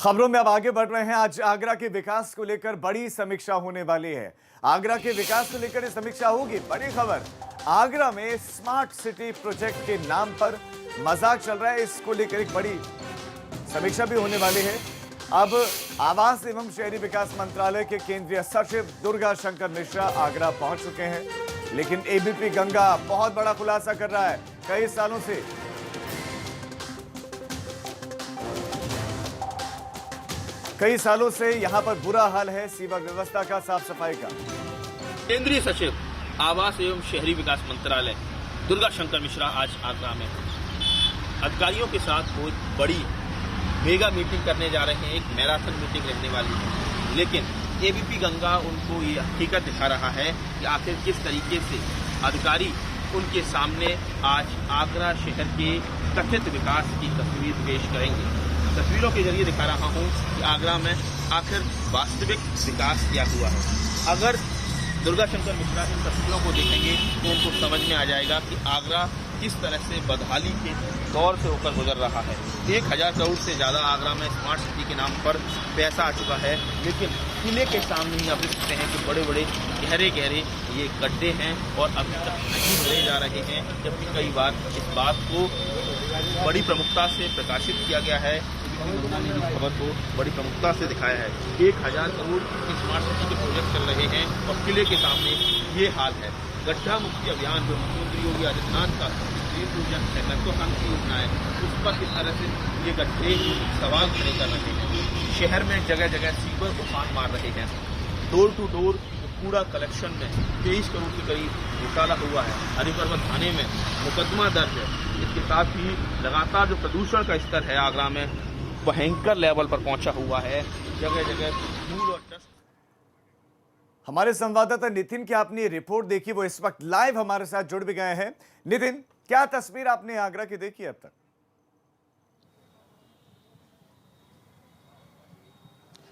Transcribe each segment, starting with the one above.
खबरों में अब आगे बढ़ रहे हैं। आज आगरा के विकास को लेकर बड़ी समीक्षा होने वाली है। आगरा के विकास को लेकर समीक्षा होगी। बड़ी खबर, आगरा में स्मार्ट सिटी प्रोजेक्ट के नाम पर मजाक चल रहा है। इसको लेकर एक बड़ी समीक्षा भी होने वाली है। अब आवास एवं शहरी विकास मंत्रालय के केंद्रीय सचिव दुर्गा शंकर मिश्रा आगरा पहुंच चुके हैं, लेकिन एबीपी गंगा बहुत बड़ा खुलासा कर रहा है। कई सालों से यहां पर बुरा हाल है सीवर व्यवस्था का, साफ सफाई का। केंद्रीय सचिव आवास एवं शहरी विकास मंत्रालय दुर्गा शंकर मिश्रा आज आगरा में अधिकारियों के साथ बहुत बड़ी मेगा मीटिंग करने जा रहे हैं। एक मैराथन मीटिंग रहने वाली है, लेकिन एबीपी गंगा उनको ये हकीकत दिखा रहा है कि आखिर किस तरीके से अधिकारी उनके सामने आज आगरा शहर के कथित विकास की तस्वीर पेश करेंगे। तस्वीरों के जरिए दिखा रहा हूं कि आगरा में आखिर वास्तविक विकास क्या हुआ है। अगर दुर्गा शंकर मिश्रा इन तस्वीरों को देखेंगे तो उनको समझ में आ जाएगा कि आगरा किस तरह से बदहाली के दौर से होकर गुजर रहा है। 1000 करोड़ से ज्यादा आगरा में स्मार्ट सिटी के नाम पर पैसा आ चुका है, लेकिन किले के सामने ही आप देख सकते हैं कि बड़े बड़े गहरे गहरे ये गड्ढे हैं और अभी तक नहीं भरे जा रहे हैं। जबकि कई बार इस बात को बड़ी प्रमुखता से प्रकाशित किया गया है। उन्होंने इस खबर को बड़ी प्रमुखता से दिखाया है। 1000 करोड़ की स्मार्ट सिटी के प्रोजेक्ट चल रहे हैं और किले के सामने ये हाल है। गड्ढा मुक्ति अभियान जो मुख्यमंत्री योगी आदित्यनाथ का महत्वाकांक्षी योजना है, उस पर किस तरह से ये गड्ढे सवाल खड़े कर रहे हैं। शहर में जगह जगह सीवर उफान मार रहे हैं। डोर टू डोर कूड़ा कलेक्शन में 23 करोड़ के करीब घोटाला हुआ है। हरिपर्वत थाने में मुकदमा दर्ज है। इसके साथ ही लगातार जो प्रदूषण का स्तर है आगरा में भयंकर लेवल पर पहुंचा हुआ है। जगह जगह धूल और डस्ट। हमारे संवाददाता नितिन की आपने रिपोर्ट देखी, वो इस वक्त लाइव हमारे साथ जुड़ भी गए हैं। नितिन, क्या तस्वीर आपने आगरा की देखी अब तक?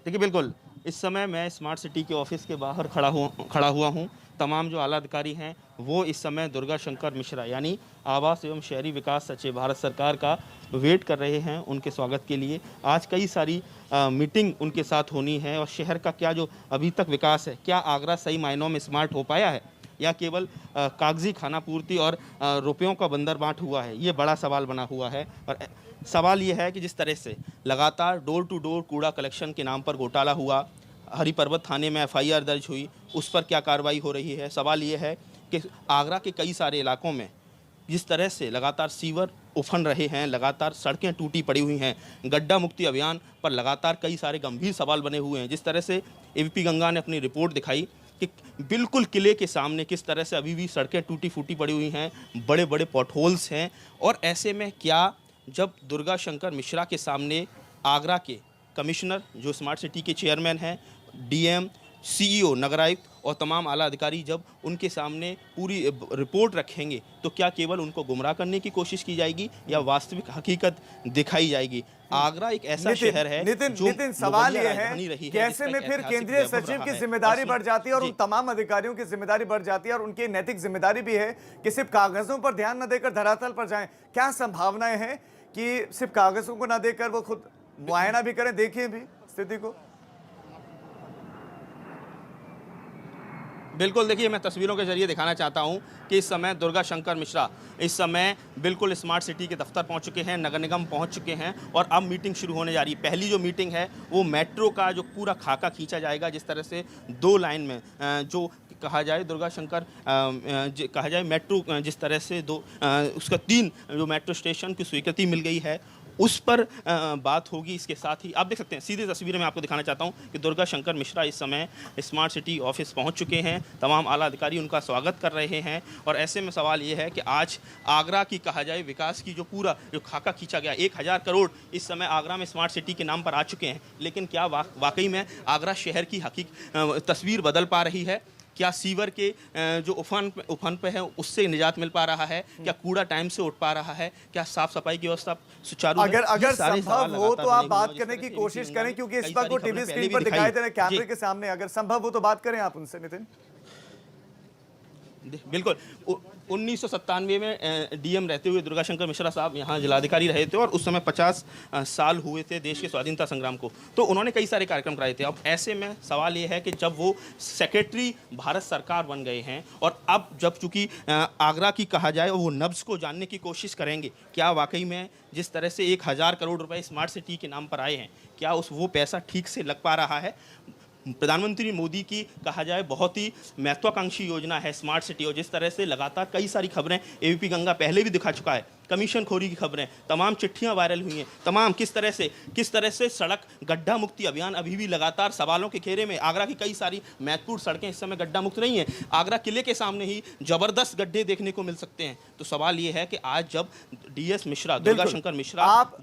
देखिए, बिल्कुल इस समय मैं स्मार्ट सिटी के ऑफिस के बाहर खड़ा हुआ हूं। तमाम जो आला अधिकारी हैं वो इस समय दुर्गा शंकर मिश्रा यानी आवास एवं शहरी विकास सचिव भारत सरकार का वेट कर रहे हैं उनके स्वागत के लिए। आज कई सारी मीटिंग उनके साथ होनी है और शहर का क्या जो अभी तक विकास है, क्या आगरा सही मायनों में स्मार्ट हो पाया है या केवल कागजी खाना पूर्ति और रुपयों का बंदर बांट हुआ है, ये बड़ा सवाल बना हुआ है। और सवाल ये है कि जिस तरह से लगातार डोर टू डोर कूड़ा कलेक्शन के नाम पर घोटाला हुआ, हरिपर्वत थाने में एफआईआर दर्ज हुई, उस पर क्या कार्रवाई हो रही है। सवाल ये है कि आगरा के कई सारे इलाकों में जिस तरह से लगातार सीवर उफन रहे हैं, लगातार सड़कें टूटी पड़ी हुई हैं, गड्ढा मुक्ति अभियान पर लगातार कई सारे गंभीर सवाल बने हुए हैं। जिस तरह से एबीपी गंगा ने अपनी रिपोर्ट दिखाई कि बिल्कुल किले के सामने किस तरह से अभी भी सड़कें टूटी फूटी पड़ी हुई हैं, बड़े बड़े पॉटहोल्स हैं। और ऐसे में क्या जब दुर्गा शंकर मिश्रा के सामने आगरा के कमिश्नर जो स्मार्ट सिटी के चेयरमैन हैं, डीएम, सीईओ, नगर आयुक्त और तमाम आला अधिकारी जब उनके सामने पूरी रिपोर्ट रखेंगे तो क्या केवल उनको गुमराह करने की कोशिश की जाएगी या वास्तविक हकीकत दिखाई जाएगी? आगरा एक ऐसा शहर है नितिन, सवाल ये है कि ऐसे में फिर केंद्रीय सचिव की जिम्मेदारी बढ़ जाती है और उन तमाम अधिकारियों की जिम्मेदारी बढ़ जाती है और उनकी नैतिक जिम्मेदारी भी है कि सिर्फ कागजों पर ध्यान न देकर धरातल पर जाएं। क्या संभावनाएं हैं कि सिर्फ कागजों को न देकर वो खुद मुआयना भी करें, देखें भी स्थिति को? बिल्कुल, देखिए, मैं तस्वीरों के जरिए दिखाना चाहता हूं कि इस समय दुर्गा शंकर मिश्रा इस समय बिल्कुल स्मार्ट सिटी के दफ्तर पहुंच चुके हैं, नगर निगम पहुंच चुके हैं और अब मीटिंग शुरू होने जा रही है। पहली जो मीटिंग है वो मेट्रो का जो पूरा खाका खींचा जाएगा। जिस तरह से 2 लाइन में जो कहा जाए दुर्गा शंकर कहा जाए मेट्रो, जिस तरह से उसका 3 जो मेट्रो स्टेशन की स्वीकृति मिल गई है उस पर बात होगी। इसके साथ ही आप देख सकते हैं, सीधी तस्वीरें मैं आपको दिखाना चाहता हूं कि दुर्गा शंकर मिश्रा इस समय स्मार्ट सिटी ऑफिस पहुंच चुके हैं। तमाम आला अधिकारी उनका स्वागत कर रहे हैं और ऐसे में सवाल ये है कि आज आगरा की कहा जाए विकास की जो पूरा जो खाका खींचा गया, 1000 करोड़ इस समय आगरा में स्मार्ट सिटी के नाम पर आ चुके हैं, लेकिन क्या वाकई में आगरा शहर की तस्वीर बदल पा रही है? क्या सीवर के जो उफान पे है उससे निजात मिल पा रहा है? क्या कूड़ा टाइम से उठ पा रहा है? क्या साफ सफाई की व्यवस्था सुचारू है? अगर संभव हो तो आप बात करने की कोशिश करें, क्योंकि इस वक्त वो टीवी स्क्रीन पर दिखाई दे रहे हैं कैमरे के सामने। अगर संभव हो तो बात करें आप उनसे, नितिन। बिल्कुल 1997 में डीएम रहते हुए दुर्गाशंकर मिश्रा साहब यहाँ जिलाधिकारी रहे थे और उस समय 50 साल हुए थे देश के स्वाधीनता संग्राम को, तो उन्होंने कई सारे कार्यक्रम कराए थे। अब ऐसे में सवाल ये है कि जब वो सेक्रेटरी भारत सरकार बन गए हैं और अब जब चूंकि आगरा की कहा जाए वो नब्ज़ को जानने की कोशिश करेंगे, क्या वाकई में जिस तरह से 1000 करोड़ रुपए स्मार्ट सिटी के नाम पर आए हैं, क्या वो पैसा ठीक से लग पा रहा है? प्रधानमंत्री मोदी की कहा जाए बहुत ही महत्वाकांक्षी योजना है स्मार्ट सिटी, और जिस तरह से लगातार कई सारी खबरें एबीपी गंगा पहले भी दिखा चुका है, कमीशन खोरी की खबरें, तमाम चिट्ठियां वायरल हुई हैं, तमाम किस तरह से सड़क गड्ढा मुक्ति अभियान अभी भी लगातार सवालों के घेरे में। आगरा की कई सारी महत्वपूर्ण सड़कें इस समय गड्ढा मुक्त नहीं है, आगरा किले के सामने ही जबरदस्त गड्ढे देखने को मिल सकते हैं। तो सवाल ये है कि आज जब डीएस मिश्रा, दुर्गाशंकर मिश्रा, आप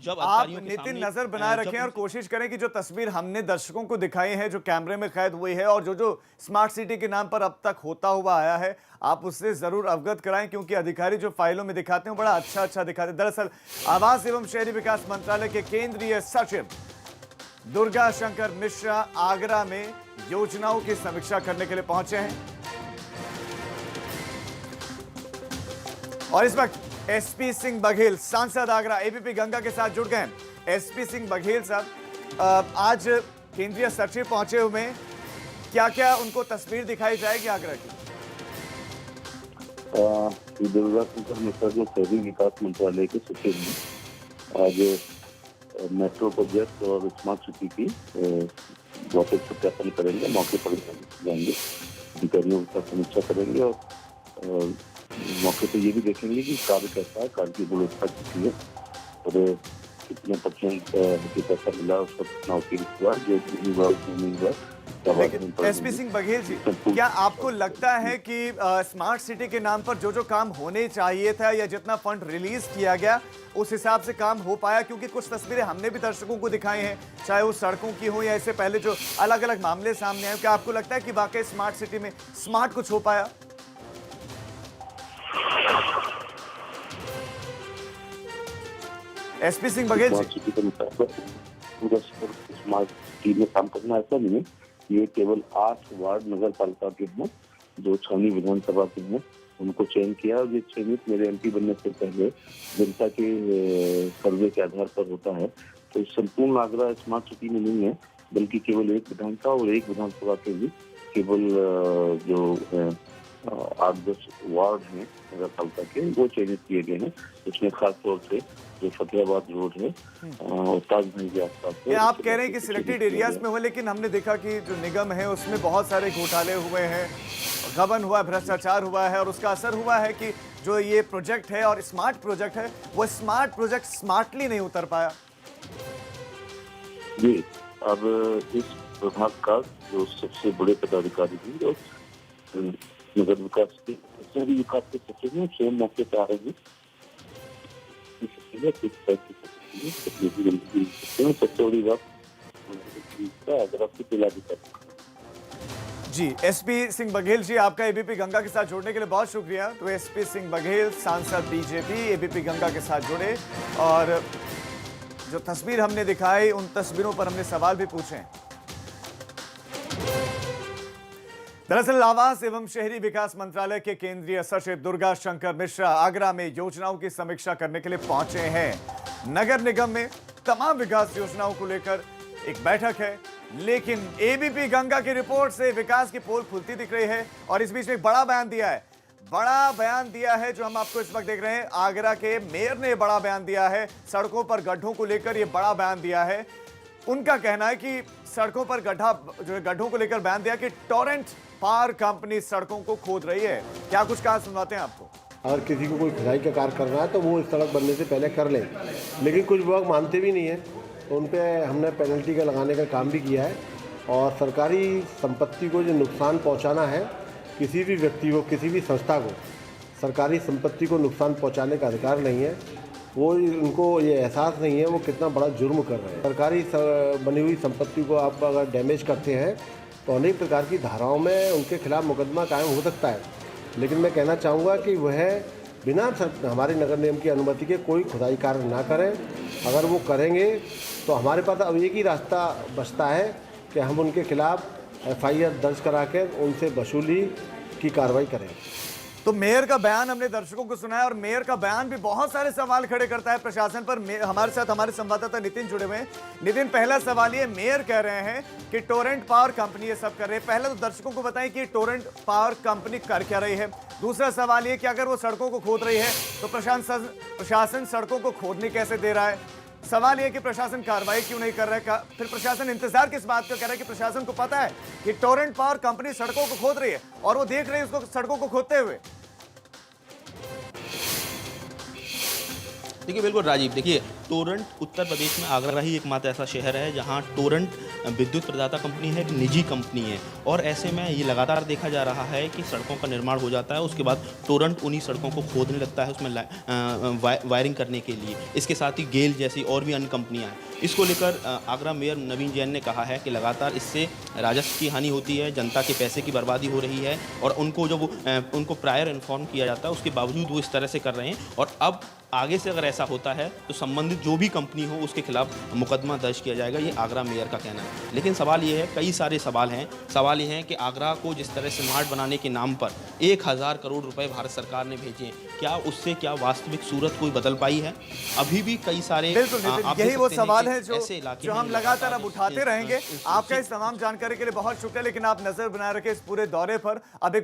नितिन नजर बनाए रखें और कोशिश करें कि जो तस्वीर हमने दर्शकों को दिखाई है, जो कैमरे में कैद हुई है और जो स्मार्ट सिटी के नाम पर अब तक होता हुआ आया है, आप उससे जरूर अवगत कराएं, क्योंकि अधिकारी जो फाइलों में दिखाते हैं बड़ा अच्छा दिखाते हैं। दरअसल आवास एवं शहरी विकास मंत्रालय के केंद्रीय सचिव दुर्गाशंकर मिश्रा आगरा में योजनाओं की समीक्षा करने के लिए पहुंचे हैं और इस वक्त एसपी सिंह बघेल, सांसद आगरा, एबीपी गंगा के साथ जुड़ गए हैं। एसपी सिंह बघेल साहब आज केंद्रीय सचिव पहुंचे हुए हैं, क्या उनको तस्वीर दिखाई जाएगी आगरा की? दुर्गाशंकर मिश्रा जो शहरी विकास मंत्रालय के सचिव हैं, आज मेट्रो प्रोजेक्ट और स्मार्ट सिटी की वापस सत्यापन करेंगे, मौके पर जाएंगे, अधिकारियों के साथ समीक्षा करेंगे और मौके पर ये भी देखेंगे कि कार्य कैसा है, कार्य की गुणवत्ता कितनी है और कितने % पैसा मिला, उसका कितना उपयोग हुआ, जो नहीं हुआ। एसपी सिंह बघेल जी, क्या आपको लगता है कि स्मार्ट सिटी के नाम पर जो काम होने चाहिए था या जितना फंड रिलीज किया गया उस हिसाब से काम हो पाया? क्योंकि कुछ तस्वीरें हमने भी दर्शकों को दिखाई हैं, चाहे वो सड़कों की हो या इससे पहले जो अलग अलग मामले सामने आए, क्या आपको लगता है कि वाकई स्मार्ट सिटी में स्मार्ट कुछ हो पाया? एसपी सिंह बघेल जी, पूरा स्मार्ट सिटी में काम करना ऐसा नहीं है, ये केवल 8 वार्ड नगर पालिका के हैं, जो छावनी विधानसभा के हैं, उनको चयन किया और ये चयनित मेरे एमपी बनने से पहले जनता के सर्वे के आधार पर होता है। तो संपूर्ण आगरा स्मार्ट सिटी में नहीं है, बल्कि केवल एक विधानसभा और एक विधानसभा के लिए केवल जो 8-10 वार्ड हैं नगर पालिका के, वो चयनित किए गए हैं। इसमें खास तौर से जो फतेहाबाद रोड है ताजमहल के आसपास। आप कह रहे हैं कि सिलेक्टेड एरियाज में हो, लेकिन हमने देखा कि जो निगम है उसमें बहुत सारे घोटाले हुए हैं, गबन हुआ, भ्रष्टाचार हुआ है और उसका असर हुआ है कि जो ये प्रोजेक्ट है और स्मार्ट प्रोजेक्ट है, वो स्मार्ट प्रोजेक्ट स्मार्टली नहीं उतर पाया। जी, अब इस विभाग का जो सबसे बड़े पदाधिकारी हैं, जो नगर विकास के शहरी विकास के सचिव हैं, स्वयं मौके पर आ रहे हैं। सबसे बड़ी बात जी, एसपी सिंह बघेल जी, आपका एबीपी गंगा के साथ जुड़ने के लिए बहुत शुक्रिया। तो एसपी सिंह बघेल, सांसद बीजेपी, एबीपी गंगा के साथ जुड़े और जो तस्वीर हमने दिखाई उन तस्वीरों पर हमने सवाल भी पूछे। दरअसल आवास एवं शहरी विकास मंत्रालय के केंद्रीय सचिव दुर्गाशंकर मिश्रा आगरा में योजनाओं की समीक्षा करने के लिए पहुंचे हैं। नगर निगम में तमाम विकास योजनाओं को लेकर एक बैठक है, लेकिन एबीपी गंगा की रिपोर्ट से विकास की पोल खुलती दिख रही है और इस बीच में एक बड़ा बयान दिया है जो हम आपको इस वक्त देख रहे हैं। आगरा के मेयर ने बड़ा बयान दिया है, सड़कों पर गड्ढों को लेकर ये बड़ा बयान दिया है। उनका कहना है कि सड़कों पर गड्ढों को लेकर बयान दिया कि टोरेंट पार कंपनी सड़कों को खोद रही है। क्या कुछ कहा, सुनवाते हैं आपको। अगर किसी को कोई खुदाई का कार्य करना है तो वो इस सड़क बनने से पहले कर ले, लेकिन कुछ लोग मानते भी नहीं है, तो उन पर हमने पेनल्टी का लगाने का काम भी किया है। और सरकारी संपत्ति को जो नुकसान पहुंचाना है, किसी भी व्यक्ति को, किसी भी संस्था को सरकारी संपत्ति को नुकसान पहुंचाने का अधिकार नहीं है। वो उनको ये एहसास नहीं है वो कितना बड़ा जुर्म कर रहे हैं। सरकारी बनी हुई संपत्ति को आप अगर डैमेज करते हैं तो अनेक प्रकार की धाराओं में उनके खिलाफ मुकदमा कायम हो सकता है। लेकिन मैं कहना चाहूँगा कि वह बिना हमारे नगर निगम की अनुमति के कोई खुदाई कार्य ना करें। अगर वो करेंगे तो हमारे पास अब एक ही रास्ता बचता है कि हम उनके खिलाफ FIR दर्ज करा कर उनसे वसूली की कार्रवाई करें। तो मेयर का बयान हमने दर्शकों को सुनाया और मेयर का बयान भी बहुत सारे सवाल खड़े करता है प्रशासन पर। हमारे साथ हमारे संवाददाता नितिन जुड़े हुए हैं। नितिन, पहला सवाल ये, मेयर कह रहे हैं कि टोरेंट पावर कंपनी ये सब कर रही है। पहले तो दर्शकों को बताएं कि टोरेंट पावर कंपनी कर क्या रही है। दूसरा सवाल ये कि अगर वो सड़कों को खोद रही है तो प्रशासन सड़कों को खोदने कैसे दे रहा है। सवाल यह कि प्रशासन कार्रवाई क्यों नहीं कर रहा है। फिर प्रशासन इंतजार किस बात का कर रहा है कि प्रशासन को पता है कि टोरेंट पावर कंपनी सड़कों को खोद रही है और वो देख रही है उसको सड़कों को खोदते हुए। देखिए बिल्कुल राजीव, देखिए टोरेंट उत्तर प्रदेश में आगरा ही एकमात्र ऐसा शहर है जहां टोरेंट विद्युत प्रदाता कंपनी है, एक निजी कंपनी है। और ऐसे में ये लगातार देखा जा रहा है कि सड़कों का निर्माण हो जाता है, उसके बाद टोरेंट उन्हीं सड़कों को खोदने लगता है उसमें वायरिंग करने के लिए। इसके साथ ही गेल जैसी और भी अन्य कंपनियां हैं। इसको लेकर आगरा मेयर नवीन जैन ने कहा है कि लगातार इससे राजस्व की हानि होती है, जनता के पैसे की बर्बादी हो रही है और उनको जब उनको प्रायर इन्फॉर्म किया जाता है उसके बावजूद वो इस तरह से कर रहे हैं। और अब आगे से अगर ऐसा होता है तो संबंधित जो भी कंपनी हो उसके खिलाफ मुकदमा दर्ज किया जाएगा, ये आगरा मेयर का कहना है। लेकिन सवाल ये है, कई सारे सवाल हैं। सवाल ये है कि आगरा को जिस तरह से स्मार्ट बनाने के नाम पर 1000 करोड़ रुपए भारत सरकार ने भेजे हैं, क्या उससे क्या वास्तविक सूरत कोई बदल पाई है? अभी भी कई सारे यही वो सवाल है जो हम लगातार अब उठाते रहेंगे। आपका इस तमाम जानकारी के लिए बहुत शुक्रिया, लेकिन आप नजर बनाए रखें इस पूरे दौरे पर। अब एक